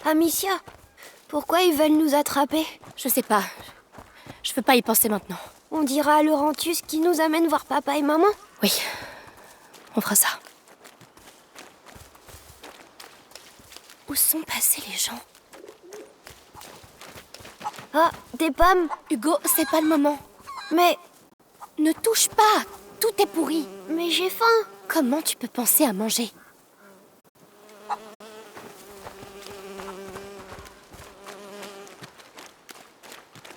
Amicia, pourquoi ils veulent nous attraper? Je sais pas. Je veux pas y penser maintenant. On dira à Laurentius qui nous amène voir papa et maman? Oui, on fera ça. Où sont passés les gens? Ah, des pommes! Hugo, c'est pas le moment. Mais Ne touche pas! Tout est pourri. j'ai faim! Comment tu peux penser à manger?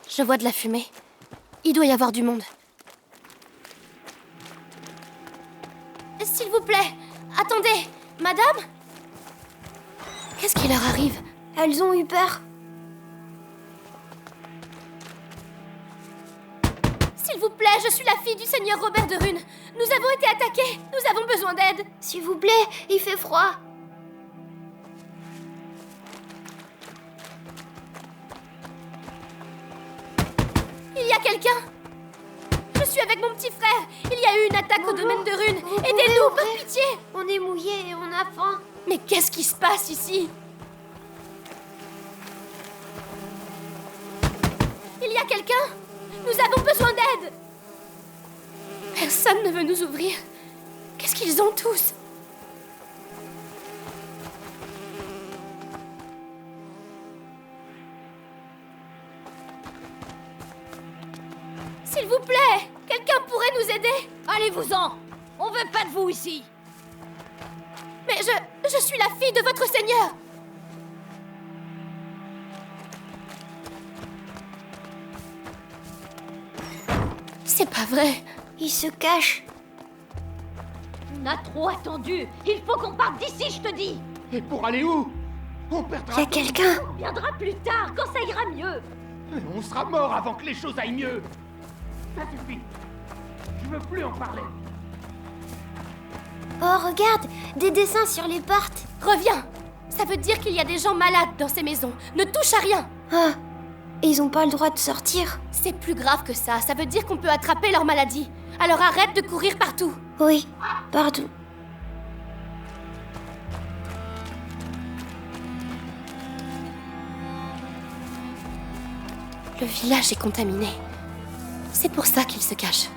Je vois de la fumée. Il doit y avoir du monde. S'il vous plaît, attendez! Madame? Qu'est-ce qui leur arrive? Elles ont eu peur. S'il vous plaît, je suis la fille du seigneur Robert de Rune. Nous avons été attaqués. Nous avons besoin d'aide. S'il vous plaît, il fait froid. Il y a quelqu'un? Je suis avec mon petit frère. Il y a eu une attaque au domaine de Rune. Aidez-nous, par pitié. On est mouillés et on a faim. Mais qu'est-ce qui se passe ici? Il y a quelqu'un? Nous avons besoin d'aide. Personne ne veut nous ouvrir. Qu'est-ce qu'ils ont tous? S'il vous plaît, quelqu'un pourrait nous aider? Allez-vous-en! On veut pas de vous ici! Mais je suis la fille de votre seigneur. C'est pas vrai. Il se cache. On a trop attendu! Il faut qu'on parte d'ici, je te dis! Et pour aller où? On perdra... Il y a quelqu'un. On viendra plus tard, quand ça ira mieux! On sera mort avant que les choses aillent mieux. Ça suffit. Je veux plus en parler. Oh, regarde, des dessins sur les portes. Reviens. Ça veut dire qu'il y a des gens malades dans ces maisons. Ne touche à rien. Ah, ils ont pas le droit de sortir. C'est plus grave que ça. Ça veut dire qu'on peut attraper leur maladie. Alors arrête de courir partout. Oui, pardon. Le village est contaminé. C'est pour ça qu'ils se cachent.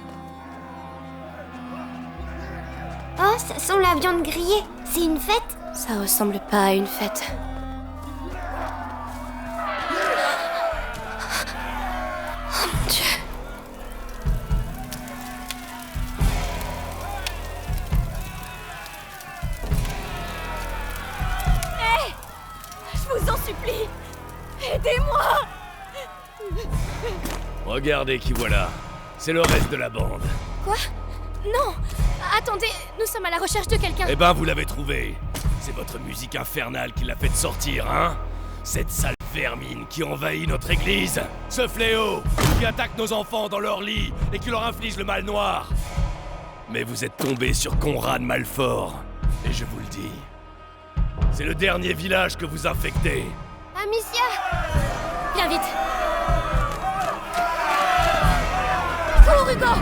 Oh, ça sent la viande grillée. C'est une fête? Ça ressemble pas à une fête. Oh mon Dieu. Je vous en supplie. Aidez-moi. Regardez qui voilà. C'est le reste de la bande. Quoi? Non. Attendez, nous sommes à la recherche de quelqu'un. Eh ben, vous l'avez trouvé. C'est votre musique infernale qui l'a fait sortir, hein? Cette sale vermine qui envahit notre église. Ce fléau qui attaque nos enfants dans leur lit et qui leur inflige le mal noir. Mais vous êtes tombé sur Conrad Malfort. Et je vous le dis, c'est le dernier village que vous infectez. Amicia! Viens vite. Cours, Hugo!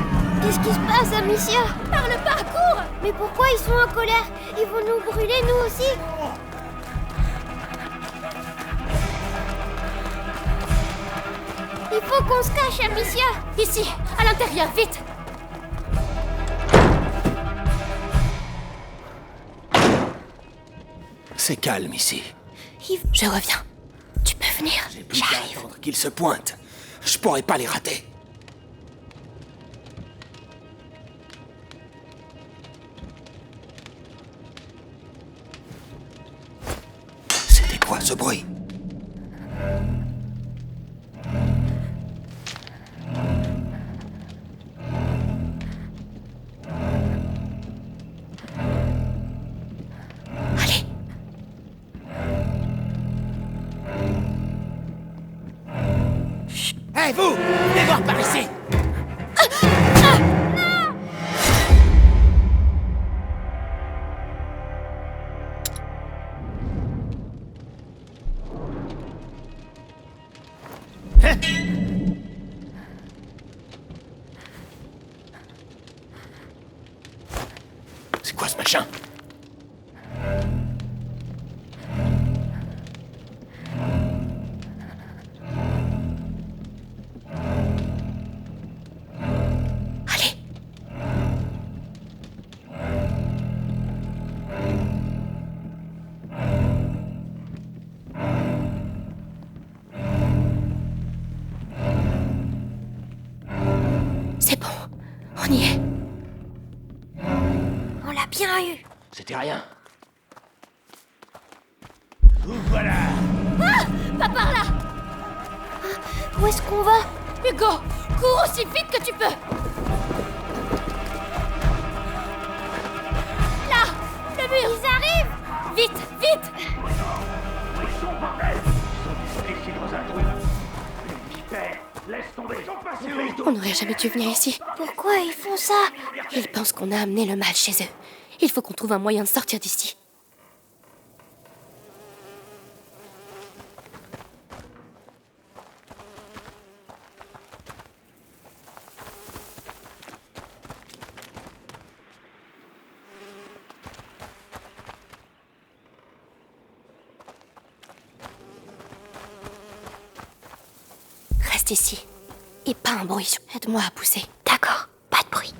Qu'est-ce qui se passe, Amicia? Parle pas, cours! Mais pourquoi ils sont en colère? Ils vont nous brûler, nous aussi? Il faut qu'on se cache, Amicia! Ici, à l'intérieur, vite! C'est calme ici. Je reviens. Tu peux venir? J'ai plus qu'à attendre qu'ils se pointent. Je pourrais pas les rater. C'était quoi ce bruit? Allez. Hé, vous! Venez voir par ici! C'est quoi ce machin? Bien eu. C'était rien. Vous voilà. Pas par là! Où est-ce qu'on va? Hugo, cours aussi vite que tu peux! Là! Le mur! Ils arrivent! Vite, vite! Où ils sont, bordel? Ils sont laissés dans un trou. Les vipères, laisse tomber. Ils sont passés où? On n'aurait jamais dû venir ici. Pourquoi ils font ça? Ils pensent qu'on a amené le mal chez eux. Il faut qu'on trouve un moyen de sortir d'ici. Reste ici. Et pas un bruit. Aide-moi à pousser. D'accord, pas de bruit.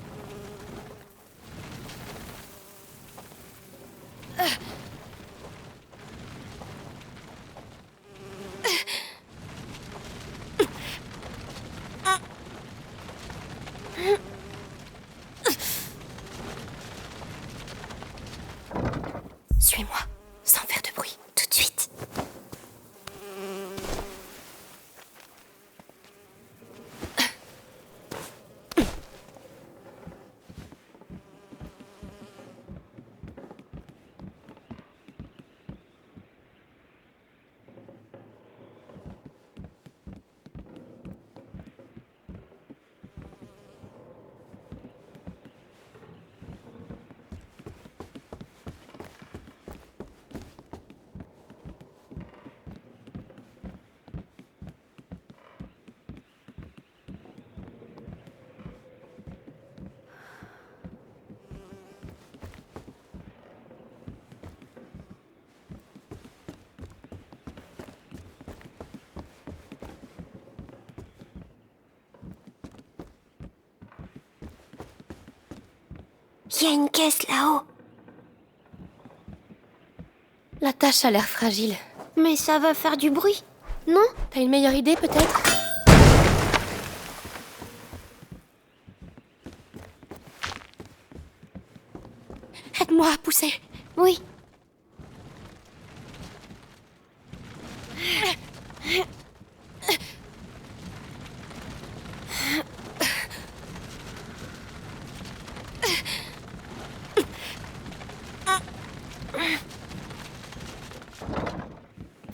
Suis-moi, sans faire de bruit, tout de suite. Il y a une caisse là-haut. La tâche a l'air fragile. Mais ça va faire du bruit, non? T'as une meilleure idée, peut-être? Aide-moi à pousser. Oui.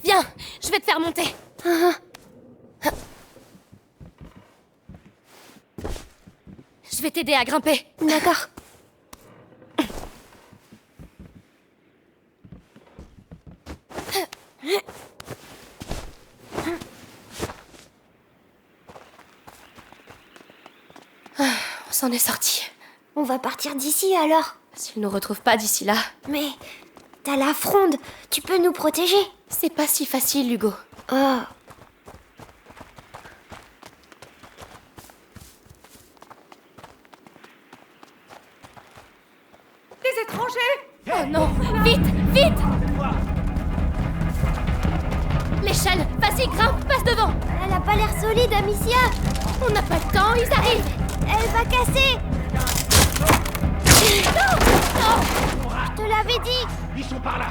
Viens, je vais te faire monter. Je vais t'aider à grimper. D'accord. On s'en est sorti. On va partir d'ici alors. S'ils nous retrouvent pas d'ici là, Mais t'as la fronde, tu peux nous protéger. c'est pas si facile, Hugo. Oh. Des étrangers! Oh non! Vite! Vite! L'échelle! Vas-y, grimpe! Passe devant! Elle a pas l'air solide, Amicia. On n'a pas le temps, ils arrivent! Elle va casser. Je te l'avais dit. Ils sont par là.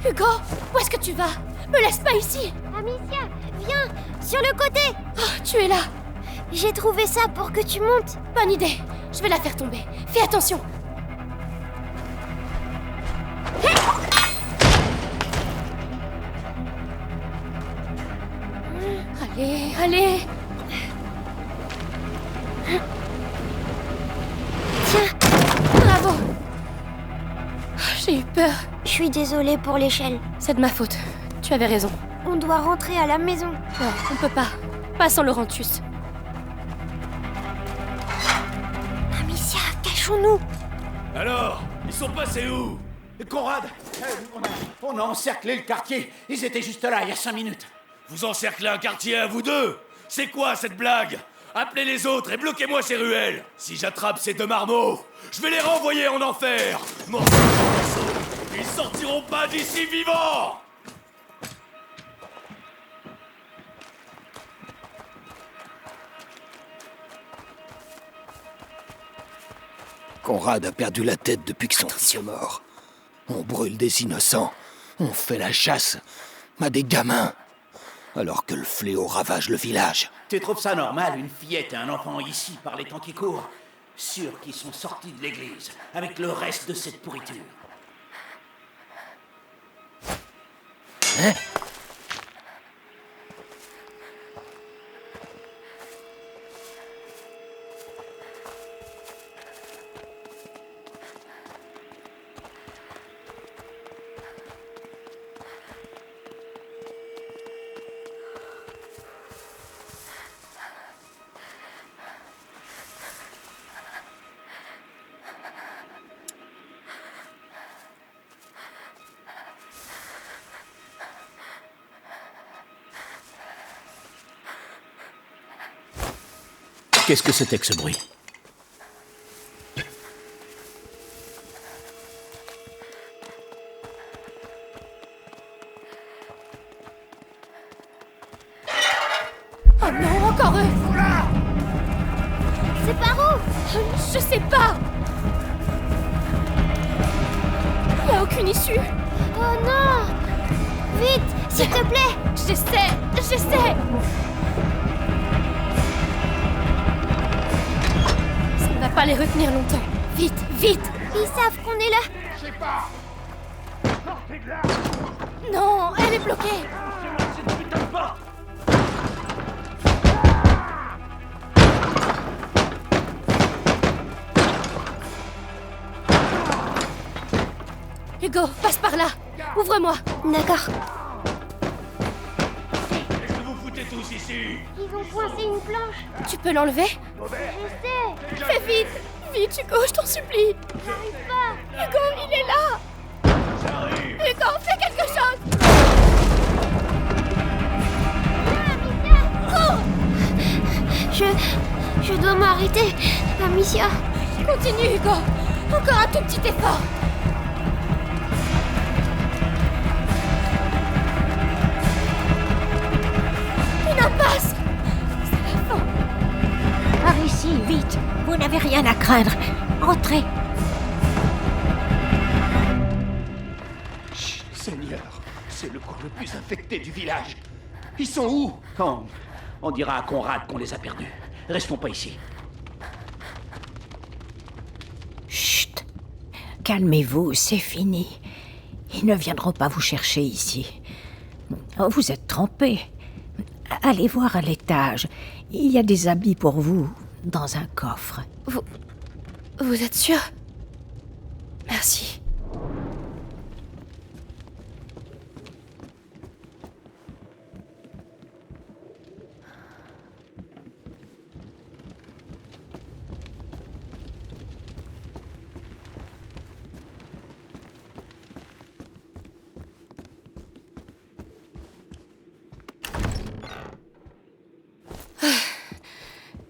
Hugo! Où est-ce que tu vas? Me laisse pas ici! Amicia, viens, sur le côté. Oh, tu es là! J'ai trouvé ça pour que tu montes. Bonne idée! Je vais la faire tomber. Fais attention! Allez, allez! Tiens, Bravo! J'ai eu peur. je suis désolée pour l'échelle. C'est de ma faute. Tu avais raison. On doit rentrer à la maison. Non, on peut pas. Pas sans Laurentius. Amicia, cachons-nous. Alors, ils sont passés où? Conrad, on a encerclé le quartier. Ils étaient juste là, il y a 5 minutes. Vous encerclez un quartier à vous deux? C'est quoi cette blague? Appelez les autres et bloquez-moi ces ruelles. Si j'attrape ces deux marmots, je vais les renvoyer en enfer. Morceaux de morceaux. Ils sortiront pas d'ici vivants. Conrad a perdu la tête depuis que son fils est mort. On brûle des innocents. On fait la chasse à des gamins. Alors que le fléau ravage le village. Tu trouves ça normal, une fillette et un enfant ici, par les temps qui courent? Sûr qu'ils sont sortis de l'église, avec le reste de cette pourriture. Hein? Qu'est-ce que c'était que ce bruit? Oh non, encore eux! C'est par où? Je sais pas! Y a aucune issue! Oh non! Vite, s'il te plaît! J'essaie! Ça ne va pas les retenir longtemps. Vite! Ils savent qu'on est là! Je sais pas. Sortez de là. Non, elle est bloquée! C'est cette putain de porte. Hugo, passe par là! Ouvre-moi! D'accord. Qu'est-ce que vous foutez tous ici? Ils ont coincé une planche. Tu peux l'enlever? Je sais. Fais vite! Vite, Hugo, je t'en supplie! J'arrive pas. Hugo, il est là! J'arrive. Hugo, fais quelque chose! Je dois m'arrêter. Amicia. Continue, Hugo! Encore un tout petit effort! Une impasse! C'est la fin! Par ici, vite. Vous n'avez rien à craindre. Entrez. Chut, Seigneur, c'est le coin le plus infecté du village. Ils sont où? Quand on dira à Conrad qu'on les a perdus. Restons pas ici. Chut. Calmez-vous, c'est fini. Ils ne viendront pas vous chercher ici. Vous êtes trompés. Allez voir à l'étage. Il y a des habits pour vous dans un coffre. Vous êtes sûr? Merci.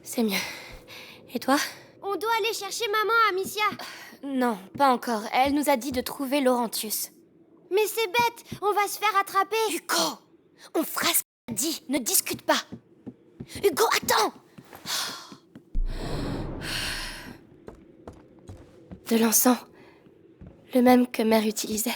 C'est mieux. Et toi? On doit aller chercher maman, Amicia. Non, pas encore. Elle nous a dit de trouver Laurentius. Mais c'est bête, on va se faire attraper. Hugo! On fera ce qu'elle a dit. Ne discute pas. Hugo, attends! De l'encens. Le même que Mère utilisait.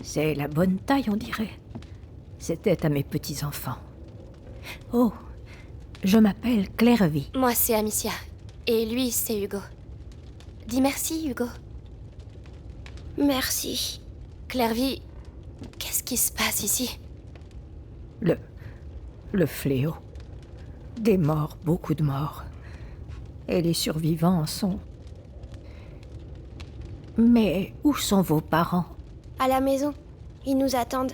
C'est la bonne taille, on dirait. C'était à mes petits-enfants. Oh, je m'appelle Clairvy. Moi, c'est Amicia. Et lui, c'est Hugo. Dis merci, Hugo. Merci. Clairvy, qu'est-ce qui se passe ici? Le fléau. Des morts, beaucoup de morts. Et les survivants sont... Mais où sont vos parents? À la maison. Ils nous attendent.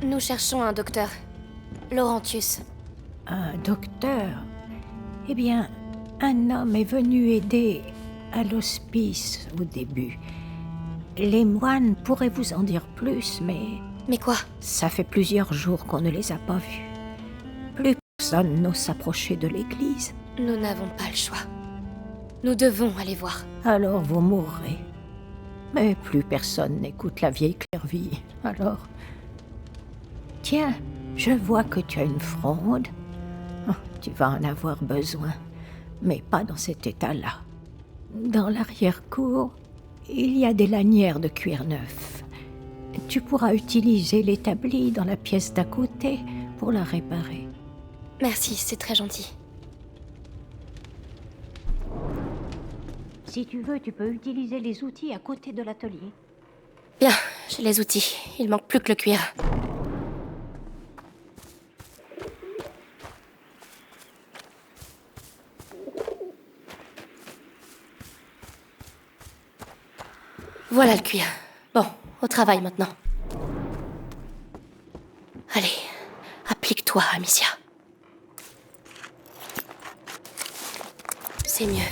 Nous cherchons un docteur. Laurentius. Un docteur? Eh bien, un homme est venu aider à l'hospice au début. Les moines pourraient vous en dire plus, mais... Mais quoi? Ça fait plusieurs jours qu'on ne les a pas vus. Plus personne n'ose s'approcher de l'église. Nous n'avons pas le choix. Nous devons aller voir. Alors vous mourrez. Mais plus personne n'écoute la vieille Clairvy, alors... Tiens, je vois que tu as une fronde. Oh, tu vas en avoir besoin, mais pas dans cet état-là. Dans l'arrière-cour, il y a des lanières de cuir neuf. Tu pourras utiliser l'établi dans la pièce d'à côté pour la réparer. Merci, c'est très gentil. Si tu veux, tu peux utiliser les outils à côté de l'atelier. Bien, j'ai les outils. Il manque plus que le cuir. Voilà le cuir. Bon, au travail maintenant. Allez, applique-toi, Amicia. C'est mieux.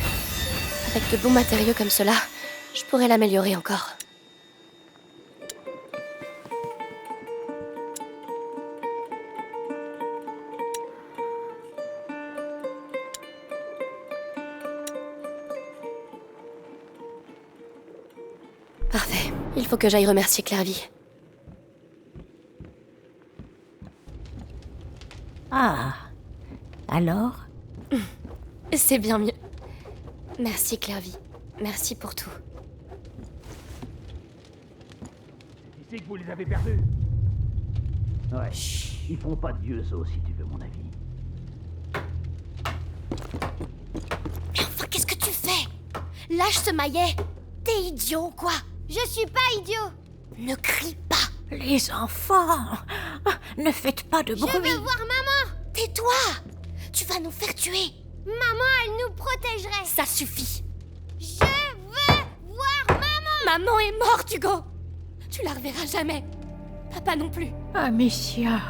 Avec de bons matériaux comme cela, je pourrais l'améliorer encore. Parfait. Il faut que j'aille remercier Clairvy. Ah, alors? C'est bien mieux. Merci Clairvy. Merci pour tout. Ici que vous les avez perdus. Ouais, ils font pas de vieux os si tu veux mon avis. Mais enfin, qu'est-ce que tu fais? Lâche ce maillet. T'es idiot, quoi? Je suis pas idiot. Ne crie pas. Les enfants, ne faites pas de bruit. Je veux voir maman. Tais-toi. Tu vas nous faire tuer. Maman, elle nous protégerait. Ça suffit. Je veux voir maman. Maman est morte, Hugo. Tu la reverras jamais. Papa non plus. Amicia.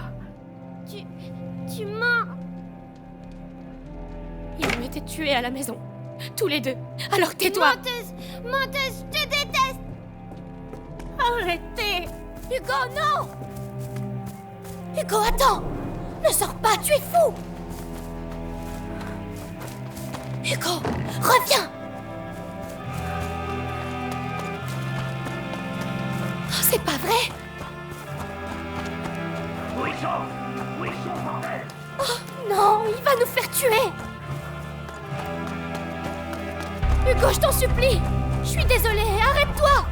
Tu mens. Ils ont été tués à la maison. Tous les deux. Alors tais-toi. Menteuse, je te déteste. Arrêtez. Hugo, non. Hugo, attends. Ne sors pas, tu es fou. Hugo, reviens. Oh, c'est pas vrai. Où ils sont? Où ils sont, bordel? Oh non, il va nous faire tuer. Hugo, je t'en supplie. Je suis désolée, arrête-toi.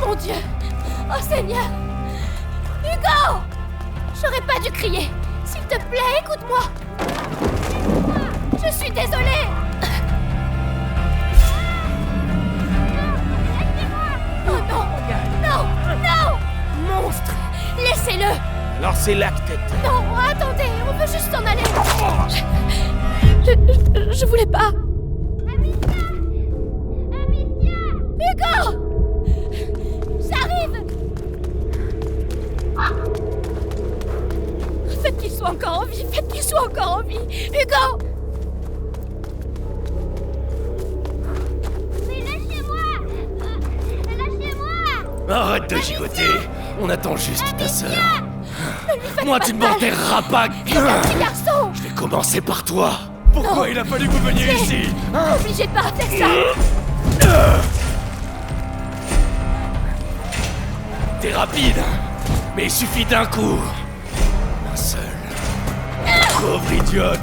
Mon Dieu. Oh Seigneur. Hugo. J'aurais pas dû crier. S'il te plaît, écoute-moi. Je suis désolée. Oh non. Non. Non. Monstre. Laissez-le. Alors c'est là que t'étais. Non, attendez, on veut juste s'en aller. Je voulais pas. Amicia. Hugo. J'arrive. Faites qu'il soit encore en vie, faites qu'il soit encore en vie. Hugo. Mais lâchez-moi. Lâchez-moi. Arrête de gigoter. On attend juste ta sœur. Ne lui faites Moi, pas tu de ne mal. m'enterreras pas. C'est un petit garçon. Je vais commencer par toi. Pourquoi il a fallu que vous veniez ici? N'obligez pas à faire ça. T'es rapide, mais il suffit d'un coup. Un seul. Pauvre idiote.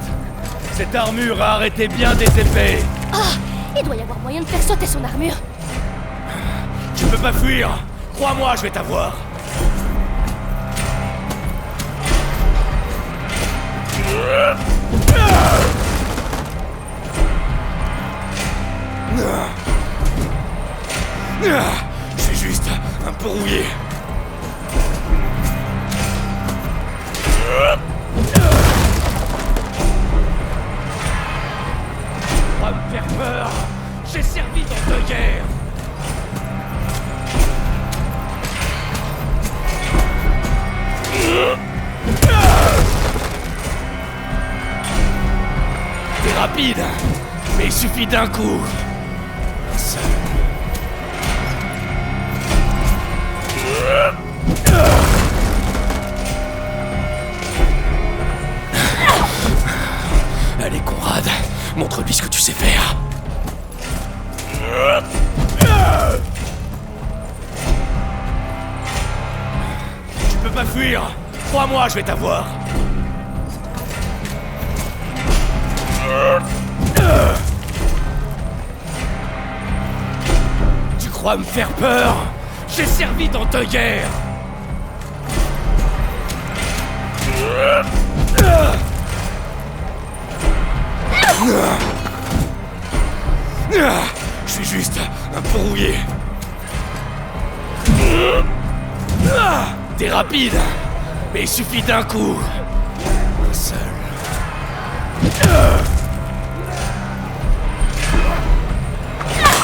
Cette armure a arrêté bien des épées. Ah, il doit y avoir moyen de faire sauter son armure. Tu peux pas fuir. Crois-moi, je vais t'avoir. Je suis juste un peu rouillé. On va me faire peur. J'ai servi dans deux guerres. T'es rapide, mais il suffit d'un coup. Un seul. Allez, Conrad, montre-lui ce que tu sais faire. fuir. Crois-moi, je vais t'avoir. Tu crois me faire peur? J'ai servi dans 2 guerres. Je suis juste un peu rouillé. T'es rapide, mais il suffit d'un coup. Un seul.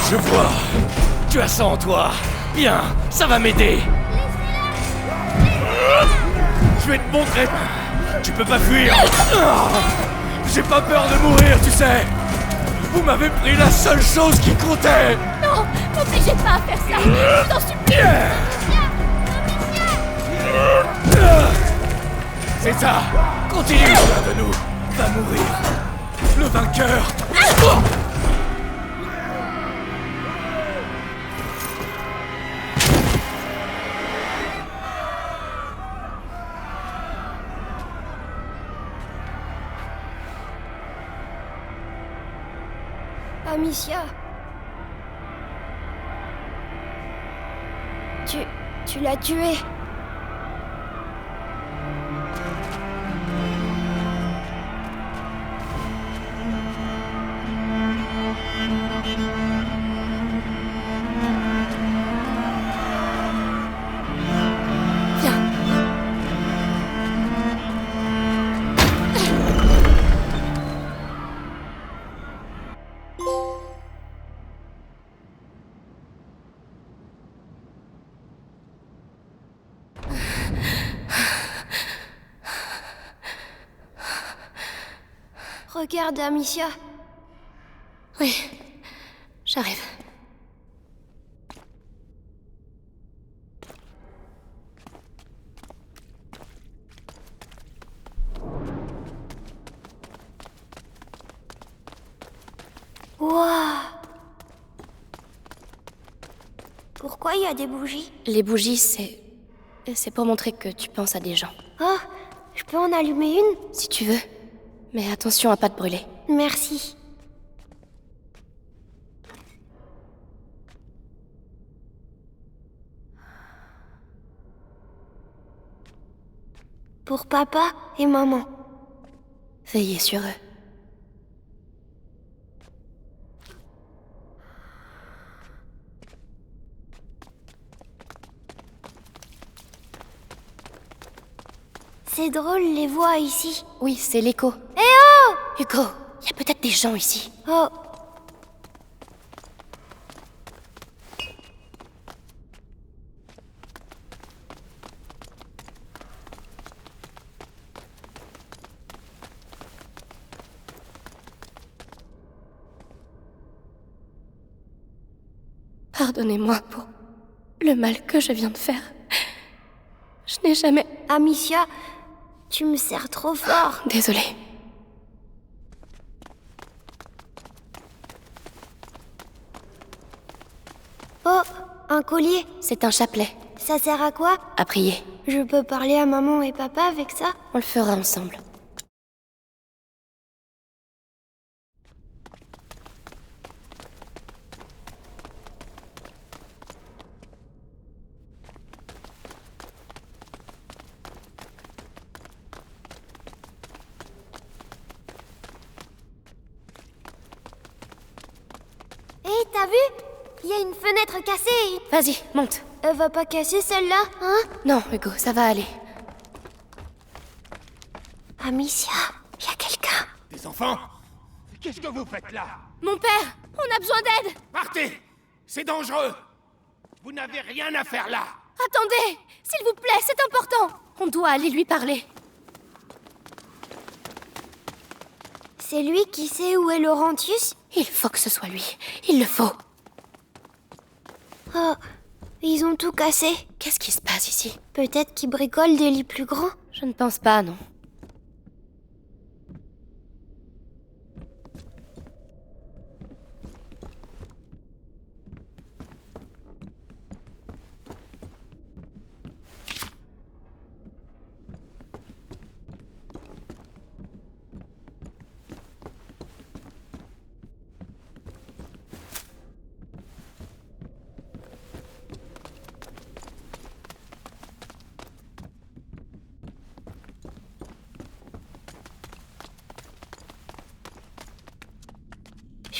Je vois. Tu as ça en toi. Bien, ça va m'aider. Je vais te montrer. Tu peux pas fuir. J'ai pas peur de mourir, tu sais. Vous m'avez pris la seule chose qui comptait. Non, n'obligez pas à faire ça. Je t'en supplie. C'est ça. Continue. L'un de nous va mourir. Le vainqueur. Amicia. Tu l'as tué. Regarde, Amicia. Oui, j'arrive. Waouh! Pourquoi il y a des bougies? Les bougies, c'est pour montrer que tu penses à des gens. Oh, je peux en allumer une? Si tu veux. Mais attention à pas te brûler. Merci. Pour papa et maman. Veillez sur eux. C'est drôle les voix ici. Oui, c'est l'écho. Eh oh! Hugo, il y a peut-être des gens ici. Oh. Pardonnez-moi pour le mal que je viens de faire. Je n'ai jamais... Amicia, tu me serres trop fort. Désolée. Oh, un collier. C'est un chapelet. Ça sert à quoi? À prier. Je peux parler à maman et papa avec ça? On le fera ensemble. Hé, t'as vu? Il y a une fenêtre cassée. Vas-y, monte. Elle va pas casser celle-là, hein? Non, Hugo, ça va aller. Amicia, il y a quelqu'un. Des enfants? Qu'est-ce que vous faites là? Mon père, on a besoin d'aide. Partez! C'est dangereux! Vous n'avez rien à faire là! Attendez, s'il vous plaît, c'est important. On doit aller lui parler. C'est lui qui sait où est Laurentius? Il faut que ce soit lui. Il le faut. Oh, ils ont tout cassé. Qu'est-ce qui se passe ici? Peut-être qu'ils bricolent des lits plus grands. Je ne pense pas, non.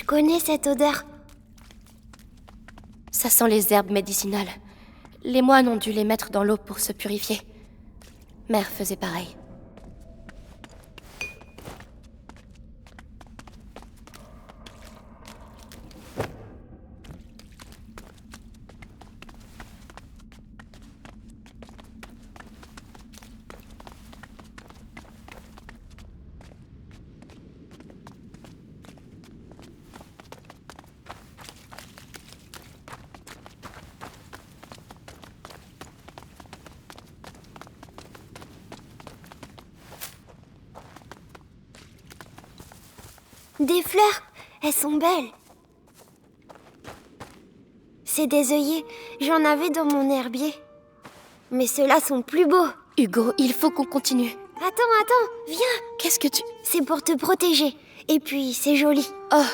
Je connais cette odeur. Ça sent les herbes médicinales. Les moines ont dû les mettre dans l'eau pour se purifier. Mère faisait pareil. Des fleurs, elles sont belles. C'est des œillets, j'en avais dans mon herbier. Mais ceux-là sont plus beaux. Hugo, il faut qu'on continue. Attends, viens. Qu'est-ce que tu... C'est pour te protéger. Et puis, c'est joli. Oh,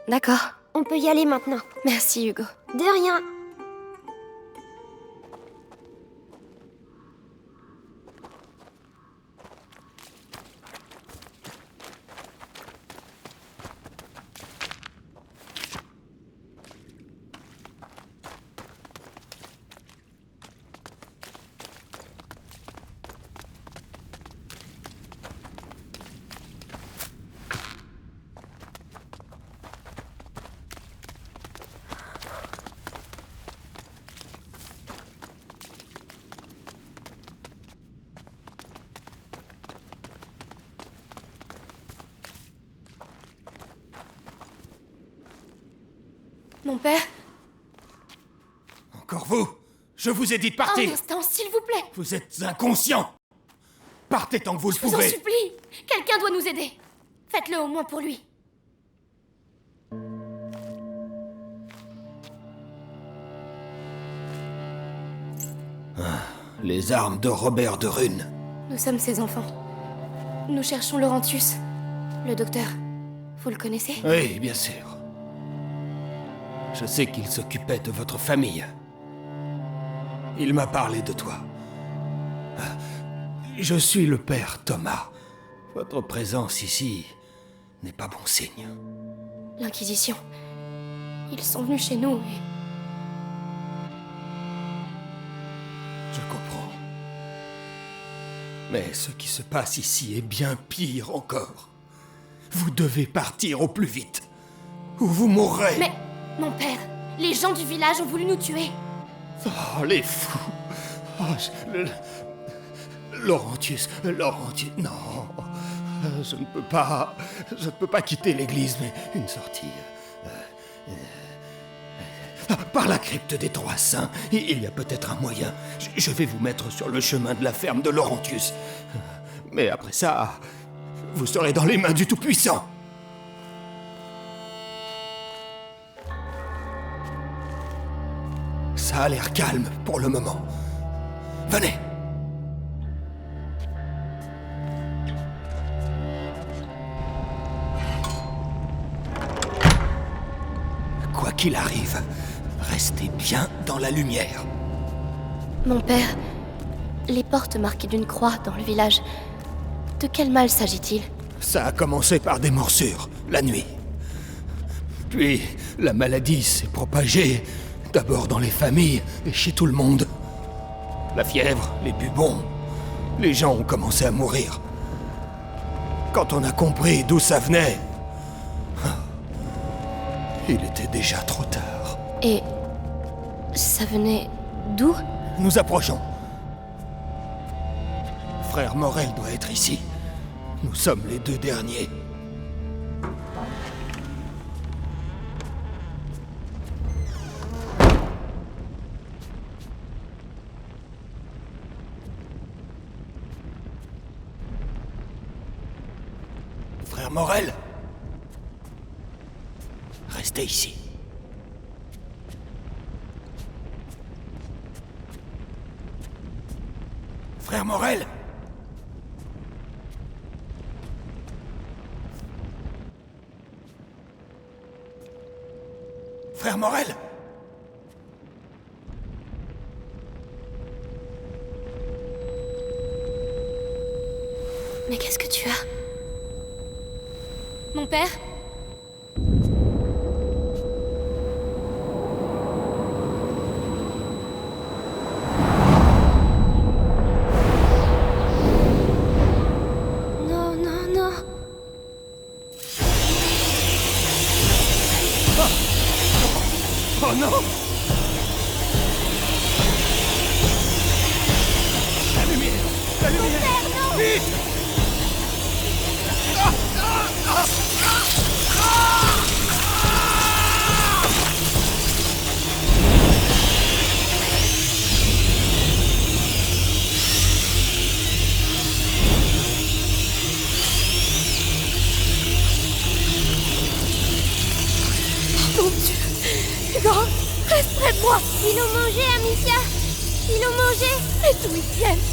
d'accord. On peut y aller maintenant. Merci, Hugo. De rien. Mon père? Encore vous? Je vous ai dit de Un partir! instant, s'il vous plaît. Vous êtes inconscient! Partez tant que vous le Je vous en pouvez! supplie. Quelqu'un doit nous aider. Faites-le au moins pour lui. Les armes de Robert de Rune. Nous sommes ses enfants. Nous cherchons Laurentius, le docteur. Vous le connaissez? Oui, bien sûr. Je sais qu'il s'occupait de votre famille. Il m'a parlé de toi. Je suis le père Thomas. Votre présence ici n'est pas bon signe. L'Inquisition. Ils sont venus chez nous et... Je comprends. Mais ce qui se passe ici est bien pire encore. Vous devez partir au plus vite, ou vous mourrez. Mais, mon père, les gens du village ont voulu nous tuer. Oh, les fous. Oh, Laurentius, non. Je ne peux pas quitter l'église, mais une sortie. Par la crypte des Trois Saints, il y a peut-être un moyen. Je vais vous mettre sur le chemin de la ferme de Laurentius. Mais après ça, vous serez dans les mains du Tout-Puissant. Ça a l'air calme pour le moment. Venez. Quoi qu'il arrive, restez bien dans la lumière. Mon père, les portes marquées d'une croix dans le village. De quel mal s'agit-il? Ça a commencé par des morsures, la nuit. Puis, la maladie s'est propagée, d'abord dans les familles et chez tout le monde. La fièvre, les bubons, les gens ont commencé à mourir. Quand on a compris d'où ça venait, il était déjà trop tard. Et... ça venait d'où? Nous approchons. Frère Morel doit être ici. Nous sommes les deux derniers. Frère Morel, restez ici. Frère Morel! Frère Morel! Mais qu'est-ce que tu as? Mon père? non! La lumière! La lumière! Vite! Mon Dieu! Hugo, reste près de moi! Ils l'ont mangé, Amicia. Ils l'ont mangé. Et d'où ils viennent?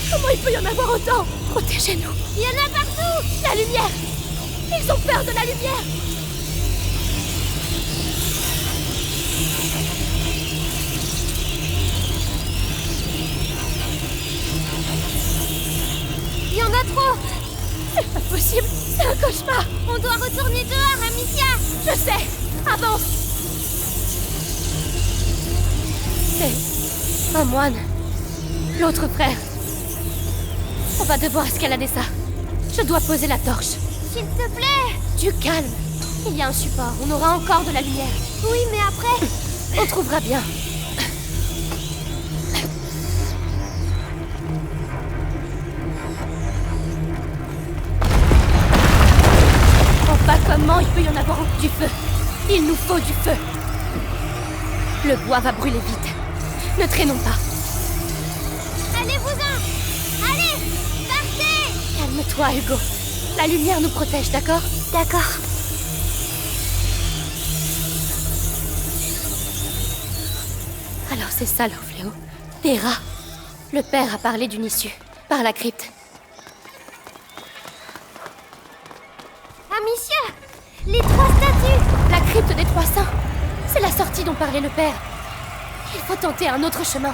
Comment il peut y en avoir autant? Protégez-nous! Il y en a partout. La lumière! Ils ont peur de la lumière! Il y en a trop. C'est pas possible! C'est un cauchemar! On doit retourner dehors, Amicia. Je sais! Avance! C'est un moine. L'autre frère. On va devoir escalader ça. Je dois poser la torche. S'il te plaît. Du calme. Il y a un support. On aura encore de la lumière. Oui, mais après... On trouvera bien. Enfin, comment il peut y en avoir du feu? Il nous faut du feu. Le bois va brûler vite. Ne traînons pas. Allez-vous-en. Allez, partez. Calme-toi, Hugo. La lumière nous protège, d'accord? D'accord. Alors c'est ça, le fléau. Des rats. Le père a parlé d'une issue. Par la crypte. Amicia, les 3 statues. La crypte des 3 saints. C'est la sortie dont parlait le père. Il faut tenter un autre chemin.